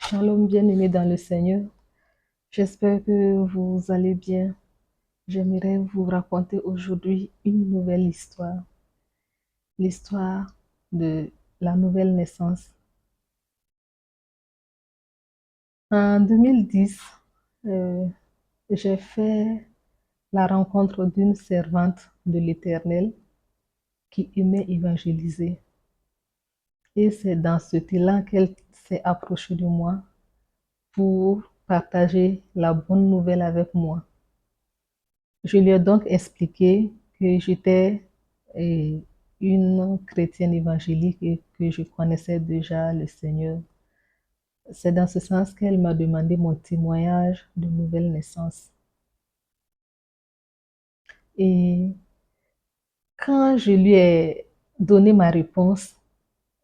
Shalom bien-aimés dans le Seigneur. J'espère que vous allez bien. J'aimerais vous raconter aujourd'hui une nouvelle histoire. L'histoire de la nouvelle naissance. En 2010, euh, j'ai fait la rencontre d'une servante de l'Éternel qui aimait évangéliser. Et c'est dans ce élan qu'elle s'est approchée de moi pour partager la bonne nouvelle avec moi. Je lui ai donc expliqué que j'étais une chrétienne évangélique et que je connaissais déjà le Seigneur. C'est dans ce sens qu'elle m'a demandé mon témoignage de nouvelle naissance. Et quand je lui ai donné ma réponse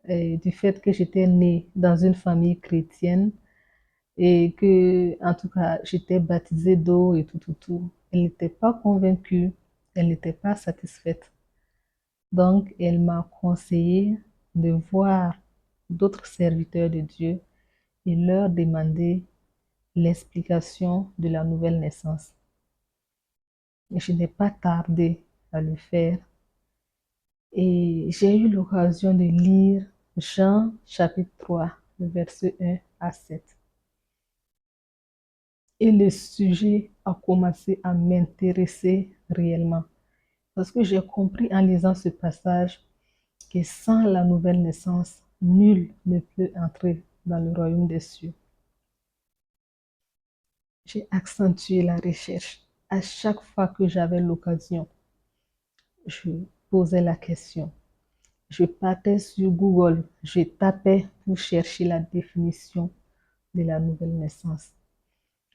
du fait que j'étais née dans une famille chrétienne et que, en tout cas, j'étais baptisée d'eau et tout, elle n'était pas convaincue, elle n'était pas satisfaite. Donc, elle m'a conseillé de voir d'autres serviteurs de Dieu et leur demander l'explication de la nouvelle naissance. Et je n'ai pas tardé à le faire et j'ai eu l'occasion de lire Jean chapitre 3, le verset 1 à 7. Et le sujet a commencé à m'intéresser réellement parce que j'ai compris en lisant ce passage que sans la nouvelle naissance, nul ne peut entrer dans le royaume des cieux. J'ai accentué la recherche. À chaque fois que j'avais l'occasion, je posais la question. Je partais sur Google, je tapais pour chercher la définition de la nouvelle naissance.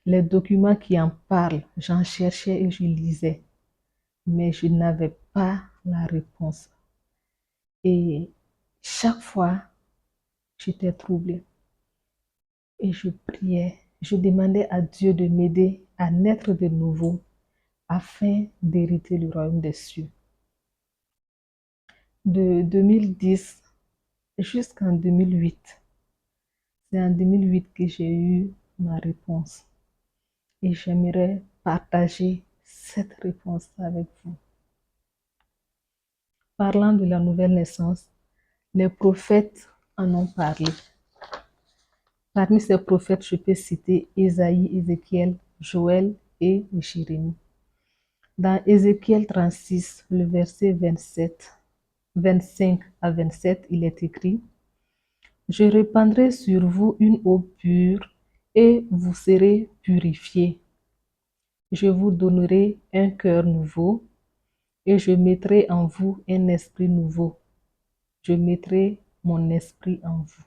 Les documents qui en parlent, j'en cherchais et je lisais, mais je n'avais pas la réponse. Et chaque fois, j'étais troublée. Et je priais, je demandais à Dieu de m'aider à naître de nouveau afin d'hériter le royaume des cieux. De 2010 jusqu'en 2008, c'est en 2008 que j'ai eu ma réponse et j'aimerais partager cette réponse avec vous. Parlant de la nouvelle naissance, les prophètes en ont parlé. Parmi ces prophètes, je peux citer Ésaïe, Ézéchiel, Joël et Jérémie. Dans Ézéchiel 36, le verset 25 à 27, il est écrit: Je répandrai sur vous une eau pure et vous serez purifiés. Je vous donnerai un cœur nouveau et je mettrai en vous un esprit nouveau. Je mettrai mon esprit en vous.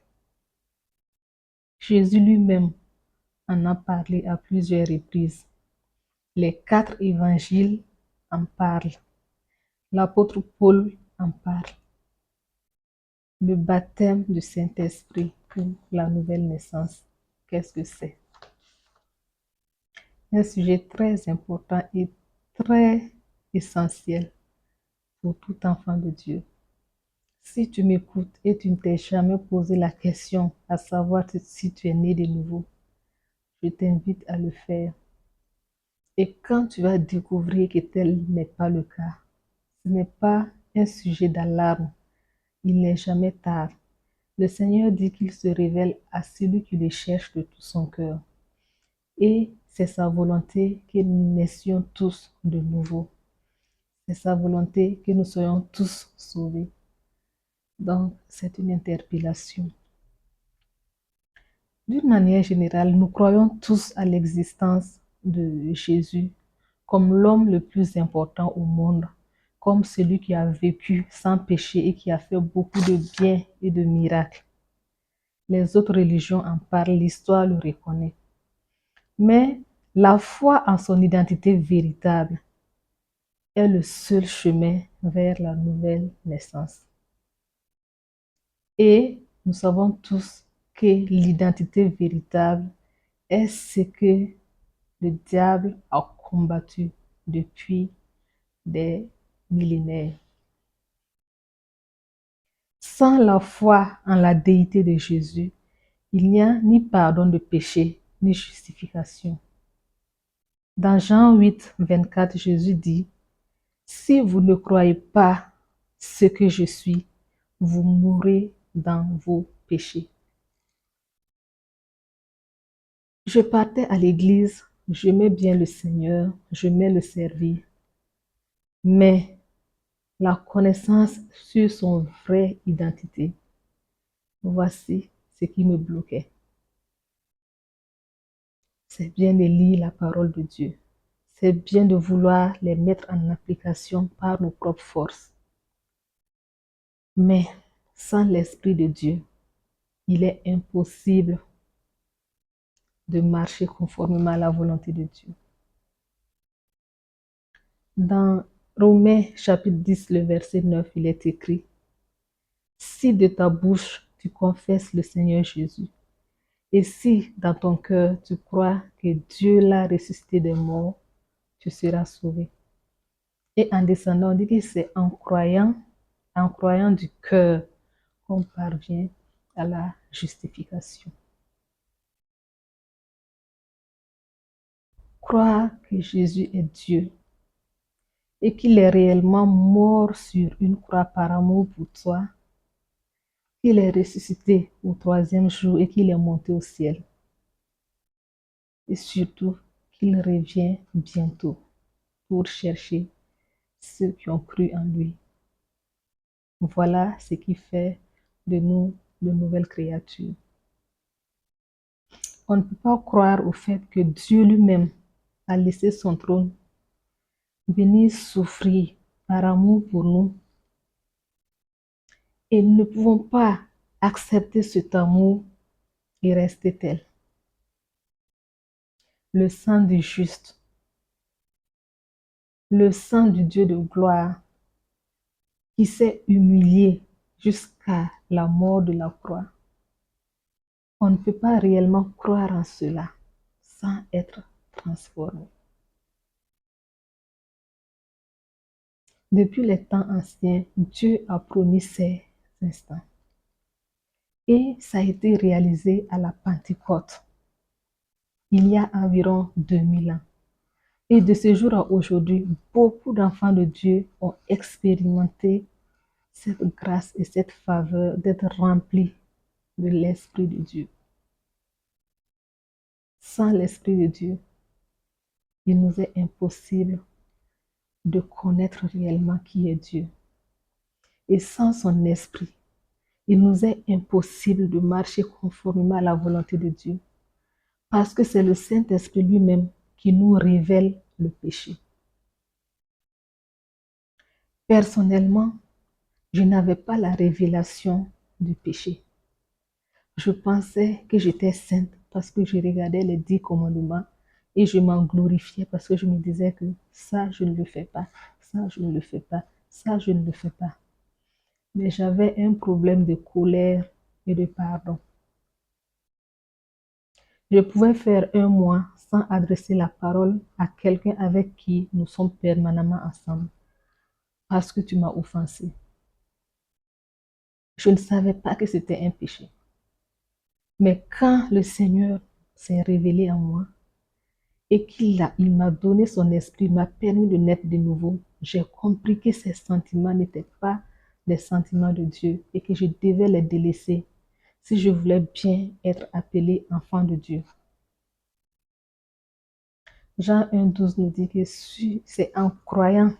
Jésus lui-même en a parlé à plusieurs reprises. Les 4 évangiles en parlent. L'apôtre Paul en parle. Le baptême du Saint-Esprit pour la nouvelle naissance, qu'est-ce que c'est? Un sujet très important et très essentiel pour tout enfant de Dieu. Si tu m'écoutes et tu ne t'es jamais posé la question à savoir si tu es né de nouveau, je t'invite à le faire. Et quand tu vas découvrir que tel n'est pas le cas, ce n'est pas un sujet d'alarme, il n'est jamais tard. Le Seigneur dit qu'il se révèle à celui qui le cherche de tout son cœur. Et c'est sa volonté que nous naissions tous de nouveau. C'est sa volonté que nous soyons tous sauvés. Donc, c'est une interpellation. D'une manière générale, nous croyons tous à l'existence de Jésus comme l'homme le plus important au monde, comme celui qui a vécu sans péché et qui a fait beaucoup de bien et de miracles. Les autres religions en parlent, l'histoire le reconnaît. Mais la foi en son identité véritable est le seul chemin vers la nouvelle naissance. Et nous savons tous que l'identité véritable est ce que le diable a combattu depuis des millénaires. Sans la foi en la déité de Jésus, Il n'y a ni pardon de péché, ni justification. Dans Jean 8, 24, Jésus dit, si vous ne croyez pas ce que je suis, vous mourrez dans vos péchés. Je partais à l'église, j'aimais bien le Seigneur, j'aimais le servir, mais la connaissance sur son vraie identité, voici ce qui me bloquait. C'est bien de lire la parole de Dieu. C'est bien de vouloir les mettre en application par nos propres forces. Mais sans l'Esprit de Dieu, il est impossible de marcher conformément à la volonté de Dieu. Dans Romains chapitre 10, le verset 9, il est écrit, si de ta bouche tu confesses le Seigneur Jésus, et si dans ton cœur tu crois que Dieu l'a ressuscité des morts, tu seras sauvé. Et en descendant, on dit que c'est en croyant du cœur qu'on parvient à la justification. Croire que Jésus est Dieu et qu'il est réellement mort sur une croix par amour pour toi, qu'il est ressuscité au troisième jour et qu'il est monté au ciel. Et surtout qu'il revient bientôt pour chercher ceux qui ont cru en lui. Voilà ce qui fait de nous de nouvelles créatures. On ne peut pas croire au fait que Dieu lui-même a laissé son trône venir souffrir par amour pour nous. Et nous ne pouvons pas accepter cet amour et rester tel. Le sang du juste, le sang du Dieu de gloire, qui s'est humilié jusqu'à la mort de la croix. On ne peut pas réellement croire en cela sans être transformé. Depuis les temps anciens, Dieu a promis ces instants. Et ça a été réalisé à la Pentecôte, il y a environ 2000 ans. Et de ce jour à aujourd'hui, beaucoup d'enfants de Dieu ont expérimenté cette grâce et cette faveur d'être remplis de l'Esprit de Dieu. Sans l'Esprit de Dieu, il nous est impossible de connaître réellement qui est Dieu. Et sans son Esprit, il nous est impossible de marcher conformément à la volonté de Dieu. Parce que c'est le Saint-Esprit lui-même qui nous révèle le péché. Personnellement, je n'avais pas la révélation du péché. Je pensais que j'étais sainte parce que je regardais les 10 commandements et je m'en glorifiais parce que je me disais que ça, je ne le fais pas, ça, je ne le fais pas, ça, je ne le fais pas. Mais j'avais un problème de colère et de pardon. Je pouvais faire un mois sans adresser la parole à quelqu'un avec qui nous sommes permanemment ensemble parce que tu m'as offensé. Je ne savais pas que c'était un péché. Mais quand le Seigneur s'est révélé en moi et il m'a donné son esprit, m'a permis de naître de nouveau, j'ai compris que ces sentiments n'étaient pas des sentiments de Dieu et que je devais les délaisser si je voulais bien être appelé enfant de Dieu. Jean 1,12 nous dit que c'est en croyant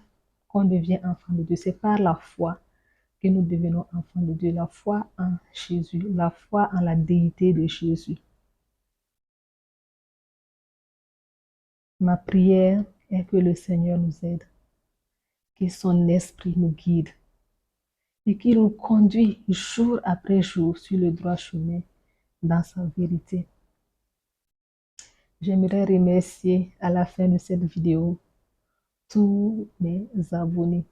qu'on devient enfant de Dieu. C'est par la foi que nous devenons enfants de Dieu. La foi en Jésus, la foi en la déité de Jésus. Ma prière est que le Seigneur nous aide, que son esprit nous guide et qu'il nous conduit jour après jour sur le droit chemin dans sa vérité. J'aimerais remercier à la fin de cette vidéo tous mes abonnés.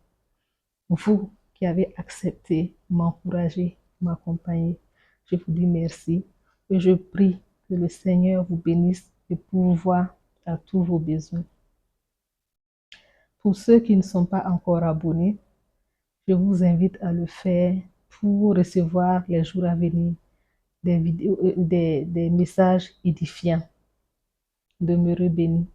Vous qui avez accepté m'encourager, m'accompagner, je vous dis merci et je prie que le Seigneur vous bénisse et pourvoie à tous vos besoins. Pour ceux qui ne sont pas encore abonnés, je vous invite à le faire pour recevoir les jours à venir des vidéos, des messages édifiants. Demeurez bénis.